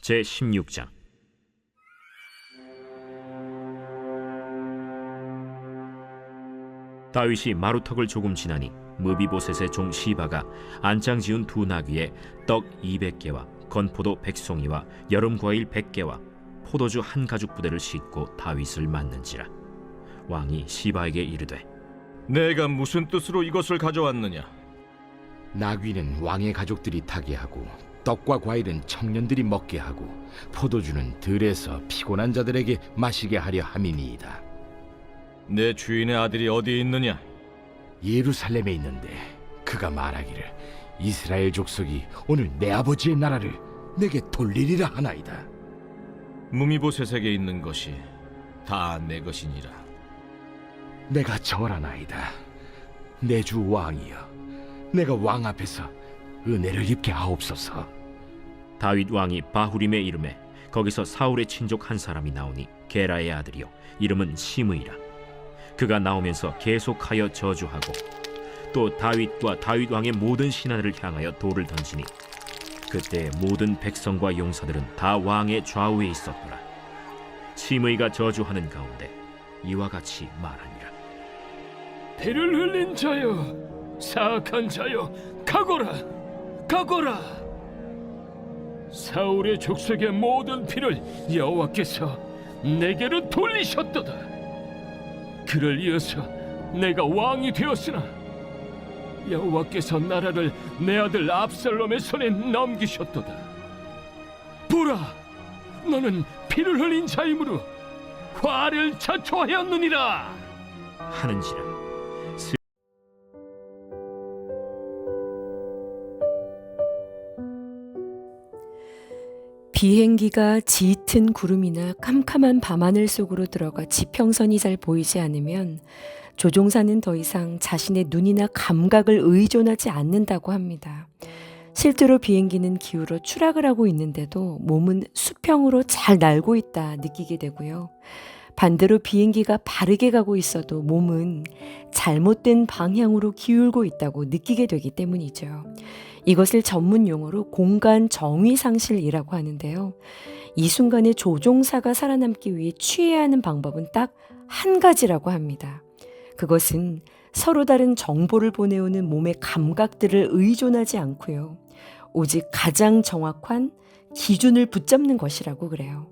제16장. 다윗이 마루턱을 조금 지나니 무비보셋의 종 시바가 안장 지은 두 나귀에 떡 200개와 건포도 100송이와 여름과일 100개와 포도주 한 가죽 부대를 싣고 다윗을 맞는지라. 왕이 시바에게 이르되, 내가 무슨 뜻으로 이것을 가져왔느냐? 나귀는 왕의 가족들이 타게 하고 떡과 과일은 청년들이 먹게 하고 포도주는 들에서 피곤한 자들에게 마시게 하려 함이니이다. 내 주인의 아들이 어디 있느냐? 예루살렘에 있는데 그가 말하기를 이스라엘 족속이 오늘 내 아버지의 나라를 내게 돌리리라 하나이다. 무미보셋에게 있는 것이 다 내 것이니라. 내가 절하나이다. 내 주 왕이여, 내가 왕 앞에서 은혜를 입게 하옵소서. 다윗 왕이 바후림에 이름에 거기서 사울의 친족 한 사람이 나오니 게라의 아들이요 이름은 시므이라. 그가 나오면서 계속하여 저주하고 또 다윗과 다윗 왕의 모든 신하들을 향하여 돌을 던지니 그때 모든 백성과 용사들은 다 왕의 좌우에 있었더라. 시므이가 저주하는 가운데 이와 같이 말하니라. 피를 흘린 자여, 사악한 자여, 가거라, 가거라. 사울의 족속의 모든 피를 여호와께서 내게로 돌리셨도다. 그를 이어서 내가 왕이 되었으나 여호와께서 나라를 내 아들 압살롬의 손에 넘기셨도다. 보라, 너는 피를 흘린 자이므로 화를 자초하였느니라 하는지라. 비행기가 짙은 구름이나 캄캄한 밤하늘 속으로 들어가 지평선이 잘 보이지 않으면 조종사는 더 이상 자신의 눈이나 감각을 의존하지 않는다고 합니다. 실제로 비행기는 기울어 추락을 하고 있는데도 몸은 수평으로 잘 날고 있다 느끼게 되고요. 반대로 비행기가 바르게 가고 있어도 몸은 잘못된 방향으로 기울고 있다고 느끼게 되기 때문이죠. 이것을 전문 용어로 공간 정의 상실이라고 하는데요. 이 순간에 조종사가 살아남기 위해 취해야 하는 방법은 딱 한 가지라고 합니다. 그것은 서로 다른 정보를 보내오는 몸의 감각들을 의존하지 않고요. 오직 가장 정확한 기준을 붙잡는 것이라고 그래요.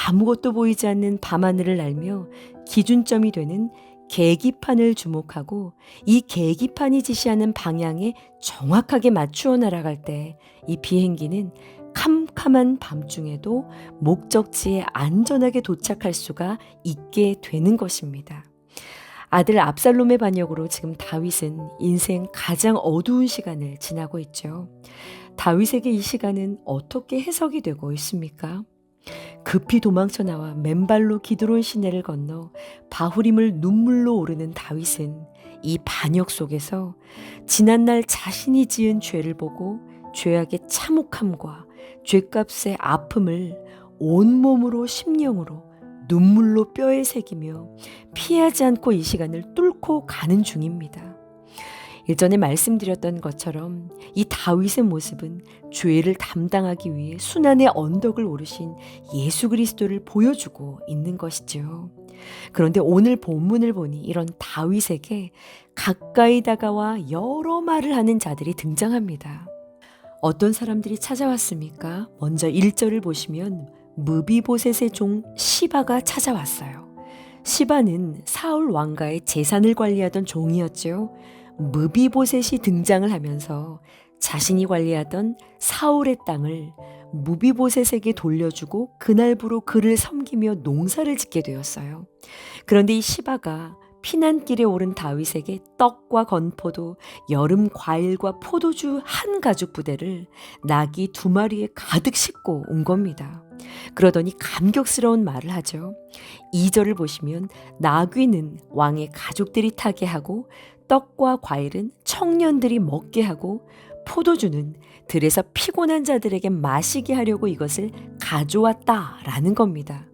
아무것도 보이지 않는 밤하늘을 날며 기준점이 되는 계기판을 주목하고 이 계기판이 지시하는 방향에 정확하게 맞추어 날아갈 때 이 비행기는 캄캄한 밤중에도 목적지에 안전하게 도착할 수가 있게 되는 것입니다. 아들 압살롬의 반역으로 지금 다윗은 인생 가장 어두운 시간을 지나고 있죠. 다윗에게 이 시간은 어떻게 해석이 되고 있습니까? 급히 도망쳐 나와 맨발로 기드론 시내를 건너 바후림을 눈물로 오르는 다윗은 이 반역 속에서 지난날 자신이 지은 죄를 보고 죄악의 참혹함과 죄값의 아픔을 온몸으로 심령으로 눈물로 뼈에 새기며 피하지 않고 이 시간을 뚫고 가는 중입니다. 일전에 말씀드렸던 것처럼 이 다윗의 모습은 죄를 담당하기 위해 순환의 언덕을 오르신 예수 그리스도를 보여주고 있는 것이죠. 그런데 오늘 본문을 보니 이런 다윗에게 가까이 다가와 여러 말을 하는 자들이 등장합니다. 어떤 사람들이 찾아왔습니까? 먼저 1절을 보시면 무비보셋의 종 시바가 찾아왔어요. 시바는 사울 왕가의 재산을 관리하던 종이었죠. 무비보셋이 등장을 하면서 자신이 관리하던 사울의 땅을 무비보셋에게 돌려주고 그날부로 그를 섬기며 농사를 짓게 되었어요. 그런데 이 시바가 피난길에 오른 다윗에게 떡과 건포도, 여름 과일과 포도주 한 가죽 부대를 나귀 2마리에 가득 싣고 온 겁니다. 그러더니 감격스러운 말을 하죠. 2절을 보시면 나귀는 왕의 가족들이 타게 하고 떡과 과일은 청년들이 먹게 하고 포도주는 들에서 피곤한 자들에게 마시게 하려고 이것을 가져왔다라는 겁니다.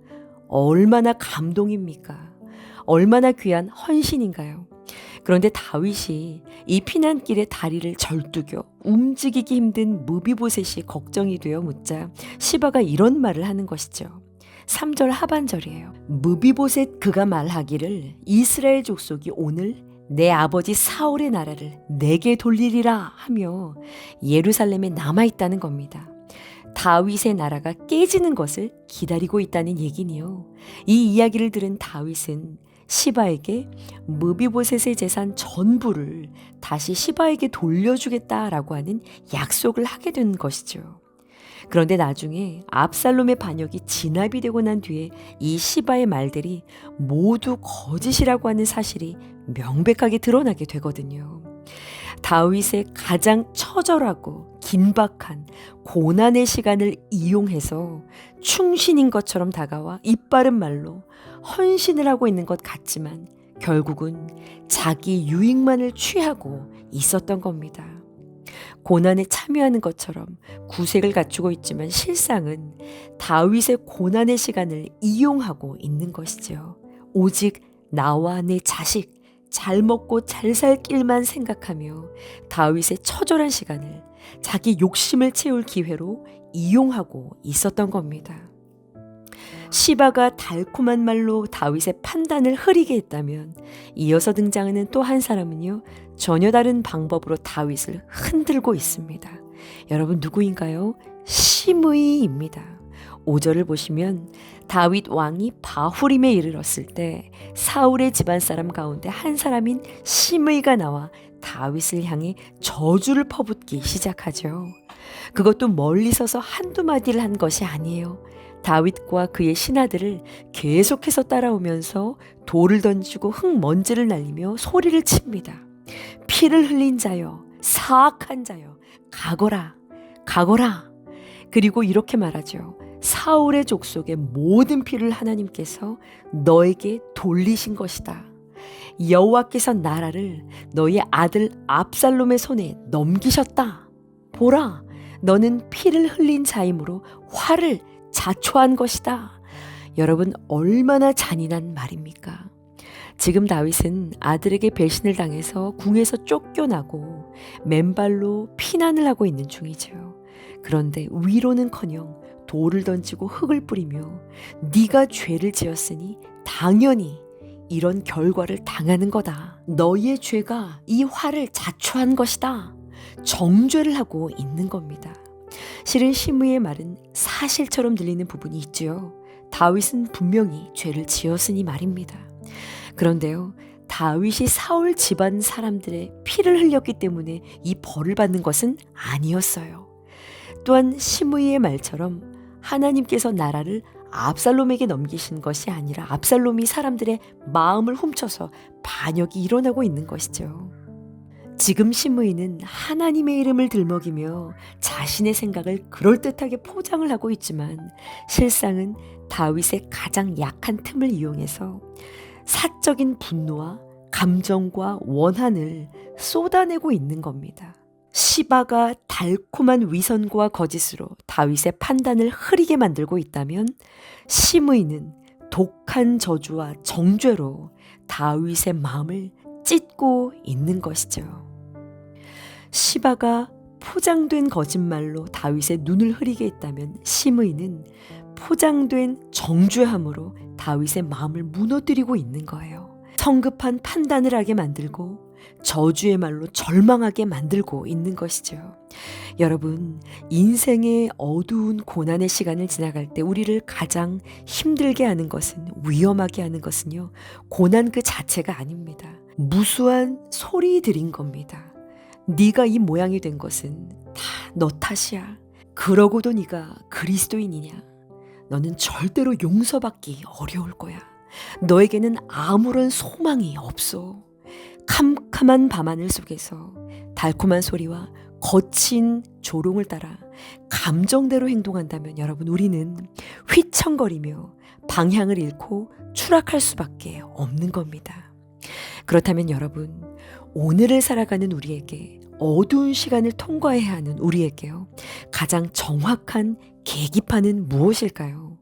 얼마나 감동입니까? 얼마나 귀한 헌신인가요? 그런데 다윗이 이 피난길에 다리를 절뚝여 움직이기 힘든 무비보셋이 걱정이 되어 묻자 시바가 이런 말을 하는 것이죠. 3절 하반절이에요. 무비보셋 그가 말하기를 이스라엘 족속이 오늘 내 아버지 사울의 나라를 내게 돌리리라 하며 예루살렘에 남아있다는 겁니다. 다윗의 나라가 깨지는 것을 기다리고 있다는 얘기니요. 이 이야기를 들은 다윗은 시바에게 무비보셋의 재산 전부를 다시 시바에게 돌려주겠다라고 하는 약속을 하게 된 것이죠. 그런데 나중에 압살롬의 반역이 진압이 되고 난 뒤에 이 시바의 말들이 모두 거짓이라고 하는 사실이 명백하게 드러나게 되거든요. 다윗의 가장 처절하고 긴박한 고난의 시간을 이용해서 충신인 것처럼 다가와 입바른 말로 헌신을 하고 있는 것 같지만 결국은 자기 유익만을 취하고 있었던 겁니다. 고난에 참여하는 것처럼 구색을 갖추고 있지만 실상은 다윗의 고난의 시간을 이용하고 있는 것이죠. 오직 나와 내 자식 잘 먹고 잘 살 길만 생각하며 다윗의 처절한 시간을 자기 욕심을 채울 기회로 이용하고 있었던 겁니다. 시바가 달콤한 말로 다윗의 판단을 흐리게 했다면 이어서 등장하는 또 한 사람은요, 전혀 다른 방법으로 다윗을 흔들고 있습니다. 여러분 누구인가요? 시므이입니다. 5절을 보시면 다윗 왕이 바후림에 이르렀을 때 사울의 집안 사람 가운데 한 사람인 시므이가 나와 다윗을 향해 저주를 퍼붓기 시작하죠. 그것도 멀리 서서 한두 마디를 한 것이 아니에요. 다윗과 그의 신하들을 계속해서 따라오면서 돌을 던지고 흙먼지를 날리며 소리를 칩니다. 피를 흘린 자여, 사악한 자여, 가거라, 가거라. 그리고 이렇게 말하죠. 사울의 족속의 모든 피를 하나님께서 너에게 돌리신 것이다. 여호와께서 나라를 너의 아들 압살롬의 손에 넘기셨다. 보라, 너는 피를 흘린 자이므로 화를 자초한 것이다. 여러분 얼마나 잔인한 말입니까? 지금 다윗은 아들에게 배신을 당해서 궁에서 쫓겨나고 맨발로 피난을 하고 있는 중이죠. 그런데 위로는커녕 돌을 던지고 흙을 뿌리며 네가 죄를 지었으니 당연히 이런 결과를 당하는 거다. 너희의 죄가 이 화를 자초한 것이다. 정죄를 하고 있는 겁니다. 실은 시므이의 말은 사실처럼 들리는 부분이 있죠. 다윗은 분명히 죄를 지었으니 말입니다. 그런데요, 다윗이 사울 집안 사람들의 피를 흘렸기 때문에 이 벌을 받는 것은 아니었어요. 또한 시므이의 말처럼 하나님께서 나라를 압살롬에게 넘기신 것이 아니라 압살롬이 사람들의 마음을 훔쳐서 반역이 일어나고 있는 것이죠. 지금 시므이는 하나님의 이름을 들먹이며 자신의 생각을 그럴듯하게 포장을 하고 있지만 실상은 다윗의 가장 약한 틈을 이용해서 사적인 분노와 감정과 원한을 쏟아내고 있는 겁니다. 시바가 달콤한 위선과 거짓으로 다윗의 판단을 흐리게 만들고 있다면 시므이는 독한 저주와 정죄로 다윗의 마음을 찢고 있는 것이죠. 시바가 포장된 거짓말로 다윗의 눈을 흐리게 했다면 시므이는 포장된 정죄함으로 다윗의 마음을 무너뜨리고 있는 거예요. 성급한 판단을 하게 만들고 저주의 말로 절망하게 만들고 있는 것이죠. 여러분, 인생의 어두운 고난의 시간을 지나갈 때 우리를 가장 힘들게 하는 것은, 위험하게 하는 것은요, 고난 그 자체가 아닙니다. 무수한 소리들인 겁니다. 네가 이 모양이 된 것은 다 너 탓이야. 그러고도 네가 그리스도인이냐? 너는 절대로 용서받기 어려울 거야. 너에게는 아무런 소망이 없어. 캄캄한 밤하늘 속에서 달콤한 소리와 거친 조롱을 따라 감정대로 행동한다면 여러분, 우리는 휘청거리며 방향을 잃고 추락할 수밖에 없는 겁니다. 그렇다면 여러분, 오늘을 살아가는 우리에게, 어두운 시간을 통과해야 하는 우리에게요, 가장 정확한 계기판은 무엇일까요?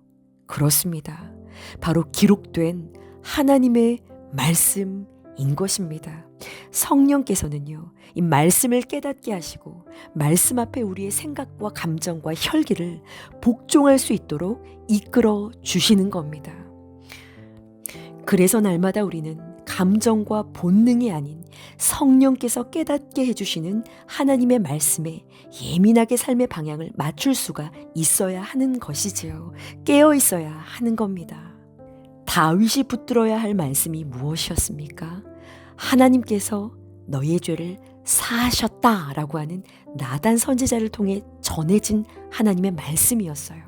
그렇습니다. 바로 기록된 하나님의 말씀입니다. 인 것입니다. 성령께서는요, 이 말씀을 깨닫게 하시고 말씀 앞에 우리의 생각과 감정과 혈기를 복종할 수 있도록 이끌어 주시는 겁니다. 그래서 날마다 우리는 감정과 본능이 아닌 성령께서 깨닫게 해주시는 하나님의 말씀에 예민하게 삶의 방향을 맞출 수가 있어야 하는 것이지요. 깨어 있어야 하는 겁니다. 다윗이 붙들어야 할 말씀이 무엇이었습니까? 하나님께서 너의 죄를 사하셨다라고 하는 나단 선지자를 통해 전해진 하나님의 말씀이었어요.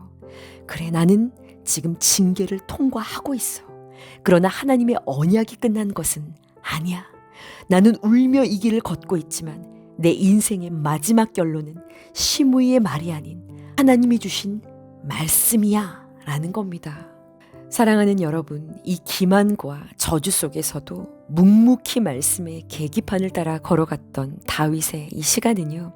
그래, 나는 지금 징계를 통과하고 있어. 그러나 하나님의 언약이 끝난 것은 아니야. 나는 울며 이 길을 걷고 있지만 내 인생의 마지막 결론은 시므이의 말이 아닌 하나님이 주신 말씀이야 라는 겁니다. 사랑하는 여러분, 이 기만과 저주 속에서도 묵묵히 말씀의 계기판을 따라 걸어갔던 다윗의 이 시간은요,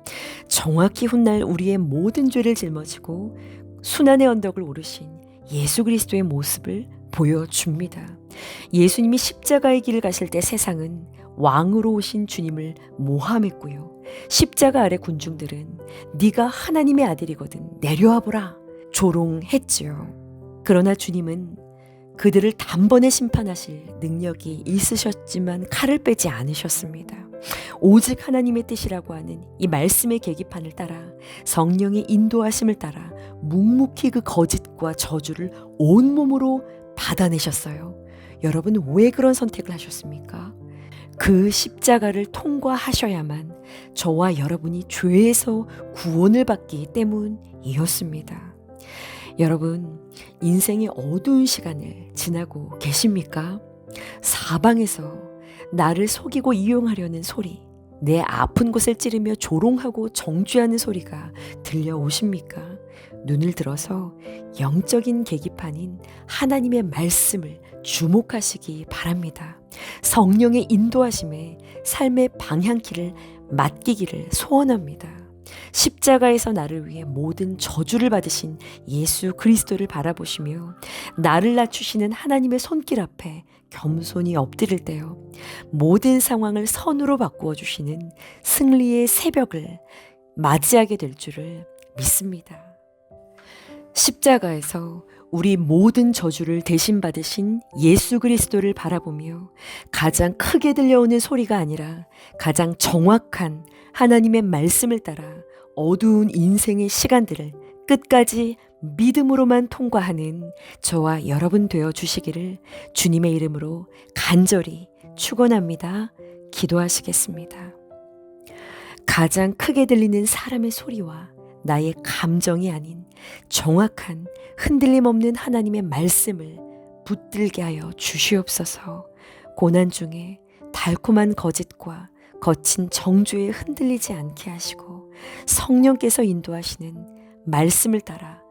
정확히 훗날 우리의 모든 죄를 짊어지고 순환의 언덕을 오르신 예수 그리스도의 모습을 보여줍니다. 예수님이 십자가의 길을 가실 때 세상은 왕으로 오신 주님을 모함했고요. 십자가 아래 군중들은 네가 하나님의 아들이거든 내려와 보라 조롱했지요. 그러나 주님은 그들을 단번에 심판하실 능력이 있으셨지만 칼을 빼지 않으셨습니다. 오직 하나님의 뜻이라고 하는 이 말씀의 계기판을 따라 성령의 인도하심을 따라 묵묵히 그 거짓과 저주를 온몸으로 받아내셨어요. 여러분, 왜 그런 선택을 하셨습니까? 그 십자가를 통과하셔야만 저와 여러분이 죄에서 구원을 받기 때문이었습니다. 여러분, 인생의 어두운 시간을 지나고 계십니까? 사방에서 나를 속이고 이용하려는 소리, 내 아픈 곳을 찌르며 조롱하고 정죄하는 소리가 들려오십니까? 눈을 들어서 영적인 계기판인 하나님의 말씀을 주목하시기 바랍니다. 성령의 인도하심에 삶의 방향키를 맡기기를 소원합니다. 십자가에서 나를 위해 모든 저주를 받으신 예수 그리스도를 바라보시며 나를 낮추시는 하나님의 손길 앞에 겸손히 엎드릴 때요, 모든 상황을 선으로 바꾸어 주시는 승리의 새벽을 맞이하게 될 줄을 믿습니다. 십자가에서 우리 모든 저주를 대신 받으신 예수 그리스도를 바라보며 가장 크게 들려오는 소리가 아니라 가장 정확한 하나님의 말씀을 따라 어두운 인생의 시간들을 끝까지 믿음으로만 통과하는 저와 여러분 되어 주시기를 주님의 이름으로 간절히 축원합니다. 기도하시겠습니다. 가장 크게 들리는 사람의 소리와 나의 감정이 아닌 정확한 흔들림 없는 하나님의 말씀을 붙들게 하여 주시옵소서. 고난 중에 달콤한 거짓과 거친 정죄에 흔들리지 않게 하시고 성령께서 인도하시는 말씀을 따라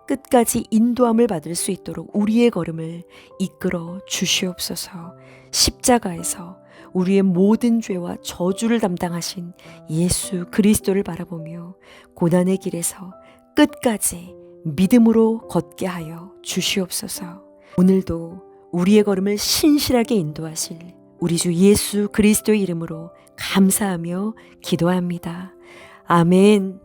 끝까지 인도함을 받을 수 있도록 우리의 걸음을 이끌어 주시옵소서. 십자가에서 우리의 모든 죄와 저주를 담당하신 예수 그리스도를 바라보며 고난의 길에서 끝까지 믿음으로 걷게 하여 주시옵소서. 오늘도 우리의 걸음을 신실하게 인도하실 우리 주 예수 그리스도의 이름으로 감사하며 기도합니다. 아멘.